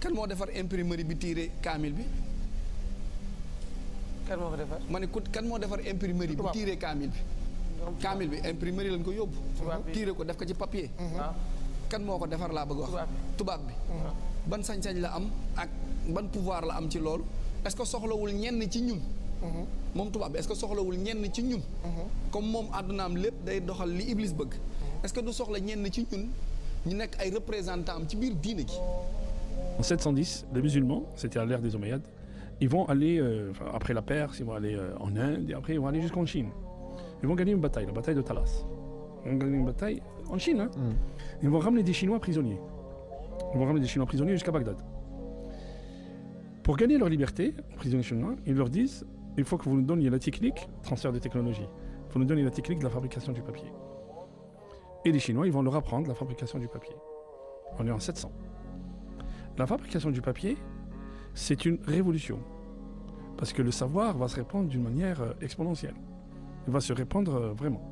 kan moo defar imprimerie bi tiire kaamil bi. kan moo ko defar. ma ne kan moo defar imprimerie bi tiire kaamil bi. kaamil bi imprimerie lañ ko yóbbu. tiire ko def ko ci papier. kan moo ko defar laa bëgg wax. tubaab bi. ban sañ-sañ la am ak ban pouvoir la am ci loolu est-ce que soxlawul ñenn ci ñun. moom tubaab bi est-ce que soxlawul ñenn ci ñun. comme moom àddunaam lépp day doxal li Iblis bëgg. est-ce que du soxla ñenn ci ñun ñu nekk ay représentants am ci biir diine gi. En 710, les musulmans, c'était à l'ère des Omeyyades, ils vont aller, après la Perse, ils vont aller en Inde, et après ils vont aller jusqu'en Chine. Ils vont gagner une bataille, la bataille de Talas. Ils vont gagner une bataille en Chine. Hein. Ils vont ramener des Chinois prisonniers. Ils vont ramener des Chinois prisonniers jusqu'à Bagdad. Pour gagner leur liberté, prisonniers chinois, ils leur disent, il faut que vous nous donniez la technique, transfert de technologie, il faut nous donner la technique de la fabrication du papier. Et les Chinois, ils vont leur apprendre la fabrication du papier. On est en 700. La fabrication du papier, c'est une révolution. Parce que le savoir va se répandre d'une manière exponentielle. Il va se répandre vraiment.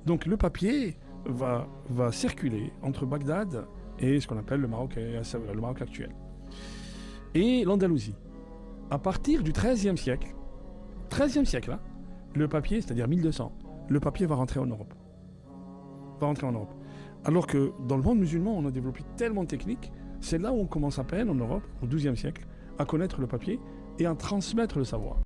Donc le papier va circuler entre Bagdad et ce qu'on appelle le Maroc actuel. Et l'Andalousie. À partir du XIIIe siècle, hein, le papier, c'est-à-dire 1200, le papier va rentrer en Europe. Alors que dans le monde musulman, on a développé tellement de techniques, c'est là où on commence à peine en Europe, au XIIe siècle, à connaître le papier et à transmettre le savoir.